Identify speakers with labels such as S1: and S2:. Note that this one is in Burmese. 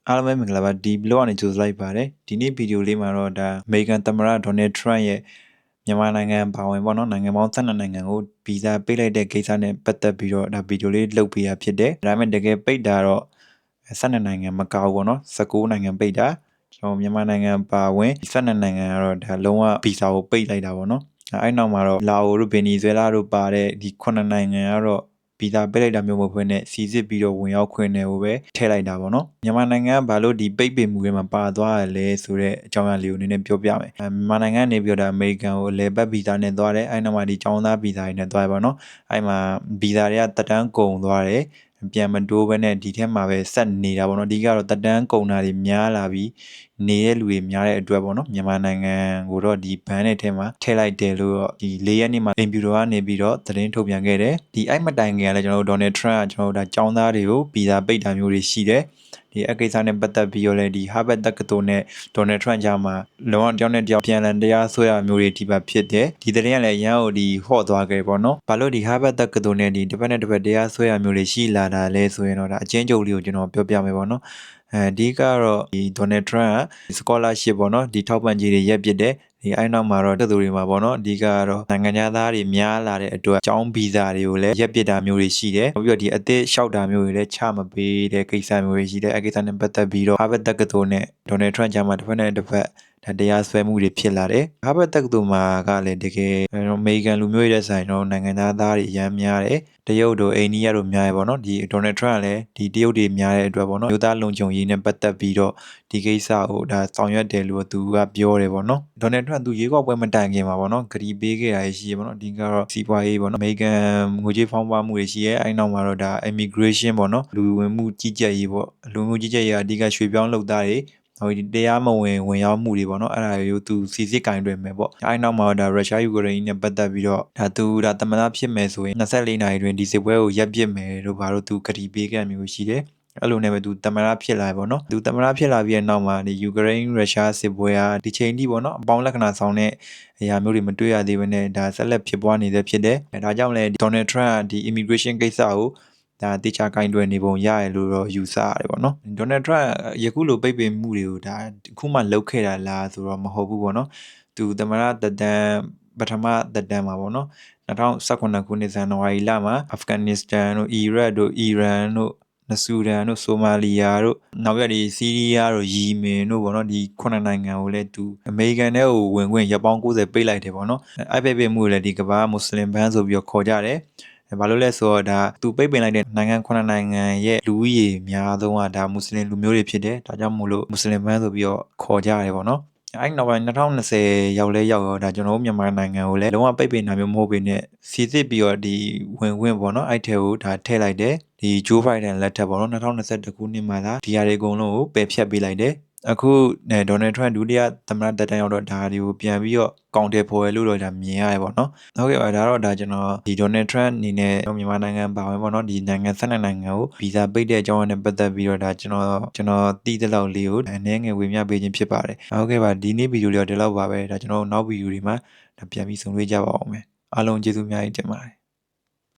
S1: အားလုံးပဲမင်္ဂလာပါဒီ blog ကနေကြိုဆိုလိုက်ပါတယ်ဒီနေ့ဗီဒီယိုလေးမှာတော့ဒါအမေရိကန်သမ္မတဒေါ်နယ်ထရန့်ရဲ့မြန်မာနိုင်ငံပါဝင်ပေါ့နော်နိုင်ငံပေါင်း12နိုင်ငံကိုဗီဇာပေးလိုက်တဲ့ကိစ္စနဲ့ပတ်သက်ပြီးတော့ဒါဗီဒီယိုလေးလုပ်ပေးရဖြစ်တယ်ဒါပေမဲ့တကယ်ပိတ်တာတော့12နိုင်ငံမကောက်ဘူးပေါ့နော်19နိုင်ငံပိတ်တာကျွန်တော်မြန်မာနိုင်ငံပါဝင်12နိုင်ငံကတော့ဒါလုံးဝဗီဇာကိုပိတ်လိုက်တာပေါ့နော်အဲ့နောက်မှာတော့လာအိုတို့ဗင်နီဇွဲလားတို့ပါတဲ့ဒီ9နိုင်ငံကတော့ဗီဇာပိတ်လိုက်တာမျိုးမဟုတ်ဘဲနဲ့စီစစ်ပြီးတော့ဝင်ရောက်ခွင့်တွေကိုပဲထည့်လိုက်တာပေါ့နော်မြန်မာနိုင်ငံကဘာလို့ဒီပိတ်ပင်မှုတွေမှာပါသွားရလဲဆိုတဲ့အကြောင်းအရာလေးကိုနည်းနည်းပြောပြမယ်မြန်မာနိုင်ငံကနေပြီးတော့ဒါအမေရိကန်ကိုလေပတ်ဗီဇာနဲ့သွားတယ်အဲ့နောက်မှာဒီចောင်းသားဗီဇာတွေနဲ့သွားရပါတော့အဲ့မှာဗီဇာတွေကတက်တန်းကုန်သွားတယ်ပြန်မတိုးဘဲနဲ့ဒီထဲမှာပဲဆက်နေတာပေါ့နော်အဓိကတော့တက်တန်းကုန်တာတွေများလာပြီးနေတဲ့လူတွေများတဲ့အတွက်ပေါ့နော်မြန်မာနိုင်ငံကိုတော့ဒီဘန်းနဲ့ထဲမှာထည့်လိုက်တယ်လို့ဒီ၄ရက်နေ့မှာအင်ဖြူတော်ကနေပြီးတော့သတင်းထုတ်ပြန်ခဲ့တယ်ဒီအဲ့မတိုင်ခင်ကလည်းကျွန်တော်တို့ဒေါ်နယ်ထရန့်ကကျွန်တော်တို့ဒါចောင်းသားတွေကိုဗီဇာပိတ်တာမျိုးတွေရှိတယ်ဒီအကိစ္စနဲ့ပတ်သက်ပြီးတော့လည်းဒီ Harvard တက္ကသိုလ်နဲ့ဒေါ်နယ်ထရန့်ကြားမှာလုံးဝတယောက်နဲ့တယောက်ပြန်လည်တရားစွဲရမျိုးတွေဒီပါဖြစ်တယ်ဒီသတင်းကလည်းရန်ကိုဒီဟော့သွားခဲ့ပေါ့နော်ဘာလို့ဒီ Harvard တက္ကသိုလ်နဲ့ဒီတစ်ဖက်နဲ့တစ်ဖက်တရားစွဲရမျိုးတွေရှိလာတာလဲဆိုရင်တော့ဒါအချင်းချုပ်လေးကိုကျွန်တော်ပြောပြမယ်ပေါ့နော်အဓိကတော့ဒီဒေါ်နယ်ထရန့်က scholarship ပေါ့နော်ဒီထောက်ပံ့ကြေးတွေရက်ပစ်တယ်ဒီအဲ့နောက်မှာတော့တက်သူတွေမှာပေါ့နော်အဓိကတော့နိုင်ငံသားတွေများလာတဲ့အတွက်အကြောင်းဗီဇာတွေကိုလည်းရက်ပစ်တာမျိုးတွေရှိတယ်ပြီးတော့ဒီအသစ်လျှောက်တာမျိုးတွေလည်းချမပေးတဲ့ကိစ္စမျိုးတွေရှိတယ်အဲ့ကိစ္စနဲ့ပတ်သက်ပြီးတော့ Harvard တက္ကသိုလ်နဲ့ဒေါ်နယ်ထရန့်ကြားမှာတစ်ဖက်နဲ့တစ်ဖက်တရားစွဲမှုတွေဖြစ်လာတယ်။ Harvard တက္ကသိုလ်မှာကလည်းတကယ်အမေရိကန်လူမျိုးတွေဆိုင်တော့နိုင်ငံသားတွေအများများတယ်။တရုတ်တို့အိန္ဒိယတို့များရပေါ့နော်။ဒီဒေါ်နယ်ထရန့်ကလည်းဒီတရုတ်တွေများတဲ့အတွက်ပေါ့နော်။မြို့သားလုံခြုံရေးနဲ့ပတ်သက်ပြီးတော့ဒီကိစ္စကိုဒါဆောင်ရွက်တယ်လို့သူကပြောတယ်ပေါ့နော်။ဒေါ်နယ်ထရန့်သူရွေးကောက်ပွဲမတိုင်ခင်မှာပေါ့နော်။ဂရီပေးခဲ့တာရှိရပေါ့နော်။အဓိကတော့စီးပွားရေးပေါ့နော်။အမေရိကန်ငွေကြေးဖောင်းပွားမှုတွေရှိရဲအဲ့နောက်မှာတော့ဒါ immigration ပေါ့နော်။လူဝင်မှုကြီးကြပ်ရေးပေါ့။လူဝင်မှုကြီးကြပ်ရေးကအဓိကရွှေ့ပြောင်းလုပ်သားတွေဟိုဒီတရားမဝင်ရောက်မှုတွေပေါ့နော်အဲ့ဒါတွေကိုသူစီစစ်ကင်တွင်မယ်ပေါ့အဲ့နောက်မှာဒါရုရှားယူကရိန်းနဲ့ပတ်သက်ပြီးတော့ဒါသူဒါသမ္မတဖြစ်မယ်ဆိုရင်24နာရီတွင်ဒီစစ်ပွဲကိုရပ်ပစ်မယ်လို့ဘာလို့သူကတိပေးခဲ့မျိုးရှိတယ်အဲ့လိုနဲ့ပဲသူသမ္မတဖြစ်လာပေါ့နော်သူသမ္မတဖြစ်လာပြီးတဲ့နောက်မှာဒီယူကရိန်းရုရှားစစ်ပွဲကဒီချိန်ထိပေါ့နော်အပေါင်းလက္ခဏာဆောင်တဲ့အရာမျိုးတွေမတွေ့ရသေးဘဲနဲ့ဒါဆက်လက်ဖြစ်ပွားနေတဲ့ဖြစ်တယ်ဒါကြောင့်လည်းဒေါ်နယ်ထရန့်ကဒီ immigration ကိစ္စကိုဒါတေချာကင်တွယ်နေပုံရရလို့တော့ယူဆရတယ်ပေါ့နော်ဒေါ်နယ်ထရန့်ယခုလိုပိတ်ပင်မှုတွေကိုဒါအခုမှလုပ်ခဲ့တာလားဆိုတော့မဟုတ်ဘူးပေါ့နော်သူသမ္မတသက်တမ်းပထမသက်တမ်းမှာပေါ့နော်2019ခုနှစ်ဇန်နဝါရီလမှာအာဖဂန်နစ္စတန်တို့အီရတ်တို့အီရန်တို့နဆူဒန်တို့ဆိုမာလီယာတို့နောက်ပြဒီစီးရီးယားတို့ယီမင်တို့ပေါ့နော်ဒီ9နိုင်ငံကိုလည်းသူအမေရိကန်ထဲကိုဝင်ခွင့်ရပ်ပေါင်း90ပိတ်လိုက်တယ်ပေါ့နော်အဲ့ပိတ်ပင်မှုလည်းဒီကမ္ဘာမွတ်စလင်ဘန်းဆိုပြီးတော့ခေါ်ကြတယ်ဘာလို့လဲဆိုတော့ဒါသူပိတ်ပင်လိုက်တဲ့နိုင်ငံ9နိုင်ငံရဲ့လူဦးရေများဆုံးကဒါမွတ်စလင်လူမျိုးတွေဖြစ်တယ်ဒါကြောင့်မို့လို့မွတ်စလင်ဘန်းဆိုပြီးတော့ခေါ်ကြရတယ်ပေါ့နော်အဲ့နောက်ပိုင်း2020ရောက်လဲရောက်ရောဒါကျွန်တော်တို့မြန်မာနိုင်ငံကိုလည်းလုံးဝပိတ်ပင်တာမျိုးမဟုတ်ပေနဲ့စီစစ်ပြီးတော့ဒီဝင်ခွင့်ပေါ့နော်အဲ့ထဲကိုဒါထည့်လိုက်တယ်ဒီဂျိုးဘိုင်ဒန်လက်ထက်ပေါ့နော်2021ခုနှစ်မှာဒါဒီဟာတွေအကုန်လုံးကိုပယ်ဖျက်ပေးလိုက်တယ်အခုဒေါ်နယ်ထရန့်ဒုတိယသမ္မတတက်တန်းရောက်တော့ဒါတွေကိုပြန်ပြီးတော့ကောင်တယ်ပေါ်ရလို့တော့ဒါမြင်ရတယ်ပေါ့နော်ဟုတ်ကဲ့ပါဒါတော့ဒါကျွန်တော်ဒီဒေါ်နယ်ထရန့်အနေနဲ့မြန်မာနိုင်ငံပါဝင်ပေါ့နော်ဒီနိုင်ငံ12နိုင်ငံကိုဗီဇာပိတ်တဲ့အကြောင်းနဲ့ပတ်သက်ပြီးတော့ဒါကျွန်တော်သိတဲ့လောက်လေးကိုအနေငယ်ဝေမျှပေးခြင်းဖြစ်ပါတယ်ဟုတ်ကဲ့ပါဒီနေ့ဗီဒီယိုလေးတော့ဒီလောက်ပါပဲဒါကျွန်တော်နောက်ဗီဒီယိုတွေမှာဒါပြန်ပြီးဆုံတွေ့ကြပါအောင်မယ်အားလုံးကျေးဇူးအများကြီးတင်ပါတယ်